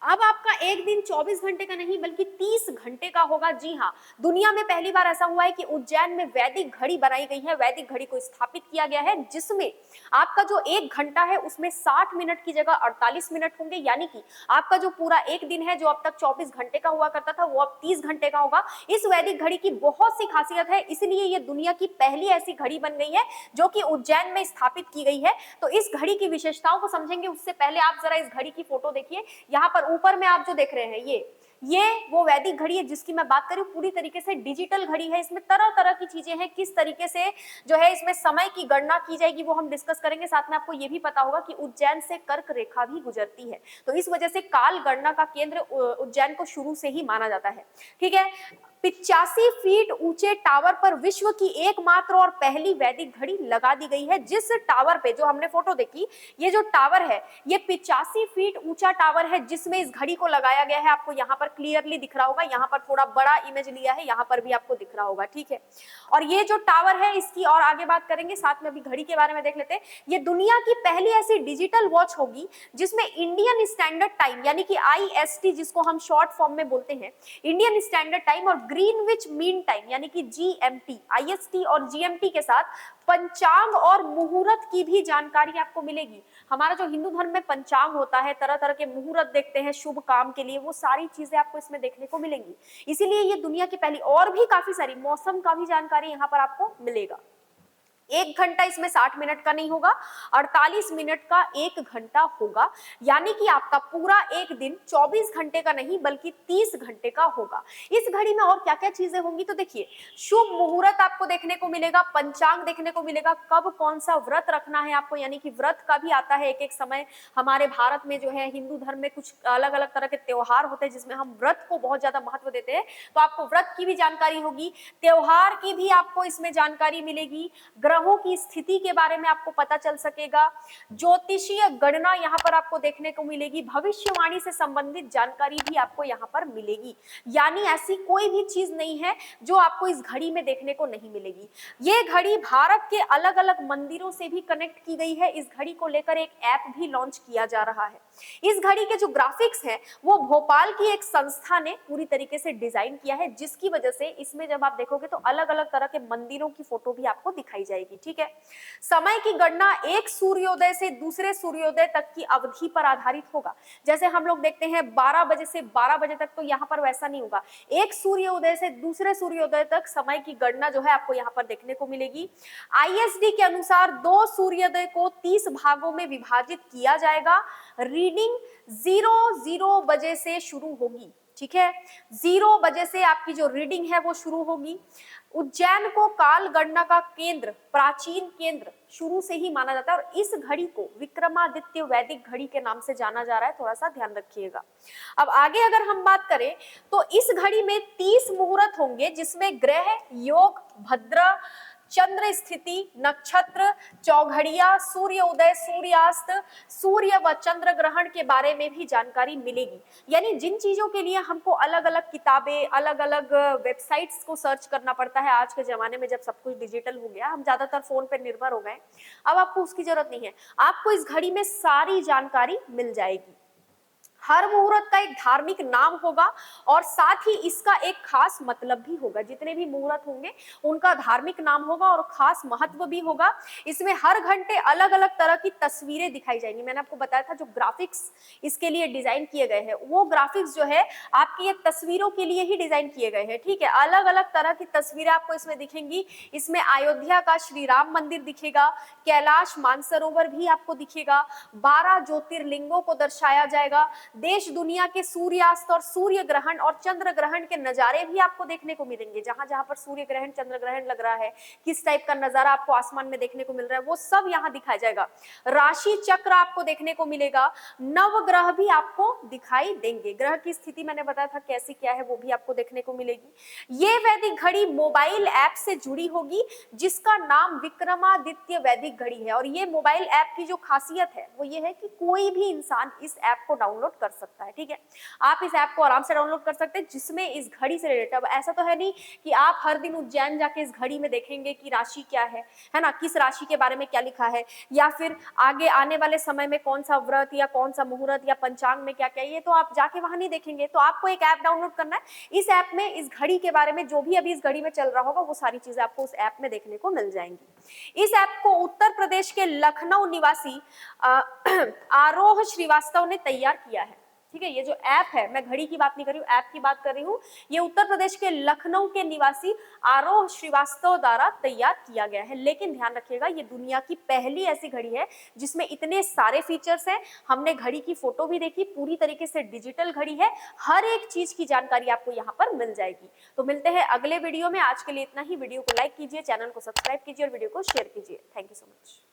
अब आपका एक दिन 24 घंटे का नहीं बल्कि 30 घंटे का होगा। जी हाँ, दुनिया में पहली बार ऐसा हुआ है कि उज्जैन में वैदिक घड़ी बनाई गई है, वैदिक घड़ी को स्थापित किया गया है, जिसमें आपका जो एक घंटा है उसमें 60 मिनट की जगह 48 मिनट होंगे। यानी कि आपका जो पूरा एक दिन है, जो अब तक 24 घंटे का हुआ करता था, वो अब 30 घंटे का होगा। इस वैदिक घड़ी की बहुत सी खासियत है, इसलिए ये दुनिया की पहली ऐसी घड़ी बन गई है जो कि उज्जैन में स्थापित की गई है। तो इस घड़ी की विशेषताओं को समझेंगे उससे पहले आप जरा इस घड़ी की फोटो देखिए। यहाँ पर ऊपर में आप जो देख रहे हैं ये वो वैदिक घड़ी है जिसकी मैं बात करूं। पूरी तरीके से डिजिटल घड़ी है, इसमें तरह तरह की चीजें हैं। किस तरीके से जो है इसमें समय की गणना की जाएगी वो हम डिस्कस करेंगे। साथ में आपको ये भी पता होगा कि उज्जैन से कर्क रेखा भी गुजरती है, तो इस वजह से काल गणना का केंद्र उज्जैन को शुरू से ही माना जाता है। ठीक है, 85 फीट ऊंचे टावर पर विश्व की एकमात्र और पहली वैदिक घड़ी लगा दी गई है। जिस टावर पे जो हमने फोटो देखी, ये जो टावर है ये 85 फीट ऊंचा टावर है जिसमें इस घड़ी को लगाया गया है। आपको यहाँ पर क्लियरली दिख रहा होगा, यहाँ पर थोड़ा बड़ा इमेज लिया है, यहाँ पर भी आपको दिख रहा होगा। ठीक है, और ये जो टावर है इसकी और आगे बात करेंगे, साथ में अभी घड़ी के बारे में देख लेते हैं। ये दुनिया की पहली ऐसी डिजिटल वॉच होगी जिसमें इंडियन स्टैंडर्ड टाइम यानी कि IST जिसको हम शॉर्ट फॉर्म में बोलते हैं, इंडियन स्टैंडर्ड टाइम, और ग्रीनविच मीन टाइम यानी कि GMT, IST और GMT के साथ पंचांग और मुहूर्त की भी जानकारी आपको मिलेगी। हमारा जो हिंदू धर्म में पंचांग होता है, तरह तरह के मुहूर्त देखते हैं शुभ काम के लिए, वो सारी चीजें आपको इसमें देखने को मिलेंगी। इसीलिए ये दुनिया की पहली, और भी काफी सारी मौसम का भी जानकारी यहाँ पर आपको मिलेगा। एक घंटा इसमें 60 मिनट का नहीं होगा, 48 मिनट का एक घंटा होगा। यानी कि आपका पूरा एक दिन 24 घंटे का नहीं बल्कि 30 घंटे का होगा। इस घड़ी में और क्या क्या चीजें होंगी तो देखिए, शुभ मुहूर्त आपको देखने को मिलेगा, पंचांग देखने को मिलेगा, कब कौन सा व्रत रखना है आपको, यानी कि व्रत का भी आता है एक एक समय। हमारे भारत में जो है हिंदू धर्म में कुछ अलग अलग तरह के त्योहार होते हैं जिसमें हम व्रत को बहुत ज्यादा महत्व देते हैं, तो आपको व्रत की भी जानकारी होगी, त्योहार की भी आपको इसमें जानकारी मिलेगी, ग्रहों की स्थिति के बारे में आपको पता चल सकेगा, ज्योतिषीय गणना यहाँ पर आपको देखने को मिलेगी, भविष्यवाणी से संबंधित जानकारी भी आपको यहाँ पर मिलेगी। यानी ऐसी कोई भी चीज नहीं है जो आपको इस घड़ी में देखने को नहीं मिलेगी। ये घड़ी भारत के अलग अलग मंदिरों से भी कनेक्ट की गई है। इस घड़ी को लेकर एक ऐप भी लॉन्च किया जा रहा है। इस घड़ी के जो ग्राफिक्स हैं वो भोपाल की एक संस्था ने पूरी तरीके से डिजाइन किया है, जिसकी वजह से इसमें जब आप देखोगे तो अलग अलग तरह के मंदिरों की फोटो भी आपको दिखाई जाएगी। ठीक है, समय की गणना एक सूर्योदय से दूसरे सूर्योदय तक की अवधि पर आधारित होगा। जैसे हम लोग देखते हैं 12 बजे से 12 बजे तक, तो यहाँ पर वैसा नहीं होगा। एक सूर्योदय से दूसरे सूर्योदय तक समय की गणना जो है आपको यहाँ पर देखने को मिलेगी। ISD के अनुसार 2 सूर्योदय को 30 भागों में विभाजित किया जाएगा। रीडिंग 00 बजे से शुरू होगी। ठीक है, 0 बजे से आपकी जो रीडिंग है वो शुरू होगी। उज्जैन को काल गणना का केंद्र, प्राचीन केंद्र शुरू से ही माना जाता है, और इस घड़ी को विक्रमादित्य वैदिक घड़ी के नाम से जाना जा रहा है, थोड़ा सा ध्यान रखिएगा। अब आगे अगर हम बात करें तो इस घड़ी में 30 मुहूर्त होंगे, जिसमें ग्रह योग, भद्र, चंद्र स्थिति, नक्षत्र, चौघड़िया, सूर्य उदय, सूर्यास्त, सूर्य व चंद्र ग्रहण के बारे में भी जानकारी मिलेगी। यानी जिन चीजों के लिए हमको अलग अलग किताबें, अलग अलग वेबसाइट्स को सर्च करना पड़ता है, आज के जमाने में जब सब कुछ डिजिटल हो गया, हम ज्यादातर फोन पर निर्भर हो गए, अब आपको उसकी जरूरत नहीं है। आपको इस घड़ी में सारी जानकारी मिल जाएगी। हर मुहूर्त का एक धार्मिक नाम होगा और साथ ही इसका एक खास मतलब भी होगा। जितने भी मुहूर्त होंगे उनका धार्मिक नाम होगा और खास महत्व भी होगा। इसमें हर घंटे अलग अलग तरह की तस्वीरें दिखाई जाएंगी। मैंने आपको बताया था जो ग्राफिक्स इसके लिए डिजाइन किए गए हैं, वो ग्राफिक्स जो है आपकी एक तस्वीरों के लिए ही डिजाइन किए गए हैं। ठीक है, अलग अलग तरह की तस्वीरें आपको इसमें दिखेंगी। इसमें अयोध्या का श्री राम मंदिर दिखेगा, कैलाश मानसरोवर भी आपको दिखेगा, 12 ज्योतिर्लिंगों को दर्शाया जाएगा, देश दुनिया के सूर्यास्त और सूर्य ग्रहण और चंद्र ग्रहण के नजारे भी आपको देखने को मिलेंगे। जहां जहां पर सूर्य ग्रहण, चंद्र ग्रहण लग रहा है, किस टाइप का नजारा आपको आसमान में देखने को मिल रहा है, वो सब यहाँ दिखाया जाएगा। राशि चक्र आपको देखने को मिलेगा, नवग्रह भी आपको दिखाई देंगे। ग्रह की स्थिति मैंने बताया था कैसी क्या है, वो भी आपको देखने को मिलेगी। ये वैदिक घड़ी मोबाइल ऐप से जुड़ी होगी जिसका नाम विक्रमादित्य वैदिक घड़ी है। और ये मोबाइल ऐप की जो खासियत है वो ये है कि कोई भी इंसान इस ऐप को डाउनलोड कर सकता है। ठीक है, आप इस ऐप को आराम से डाउनलोड कर सकते हैं जिसमें इस घड़ी से रिलेटेड, अब ऐसा तो है नहीं कि आप हर दिन उज्जैन जाके इस घड़ी में देखेंगे कि राशि क्या है ना, किस राशि के बारे में क्या लिखा है, या फिर आगे आने वाले समय में कौन सा व्रत या कौन सा मुहूर्त या पंचांग में क्या क्या, ये तो आप जाके वहां नहीं देखेंगे। तो आपको एक ऐप डाउनलोड करना है, इस ऐप में इस घड़ी के बारे में जो भी अभी इस घड़ी में चल रहा होगा वो सारी चीजें आपको उस ऐप में देखने को मिल जाएंगी। इस ऐप को उत्तर प्रदेश के लखनऊ निवासी आरोह श्रीवास्तव ने तैयार किया है। ठीक है, ये जो ऐप है, मैं घड़ी की बात नहीं कर रही हूँ, ऐप की बात कर रही हूँ, ये उत्तर प्रदेश के लखनऊ के निवासी आरोह श्रीवास्तव द्वारा तैयार किया गया है। लेकिन ध्यान रखिएगा, ये दुनिया की पहली ऐसी घड़ी है जिसमें इतने सारे फीचर्स हैं। हमने घड़ी की फोटो भी देखी, पूरी तरीके से डिजिटल घड़ी है, हर एक चीज की जानकारी आपको यहाँ पर मिल जाएगी। तो मिलते हैं अगले वीडियो में, आज के लिए इतना ही। वीडियो को लाइक कीजिए, चैनल को सब्सक्राइब कीजिए और वीडियो को शेयर कीजिए। Thank you so much.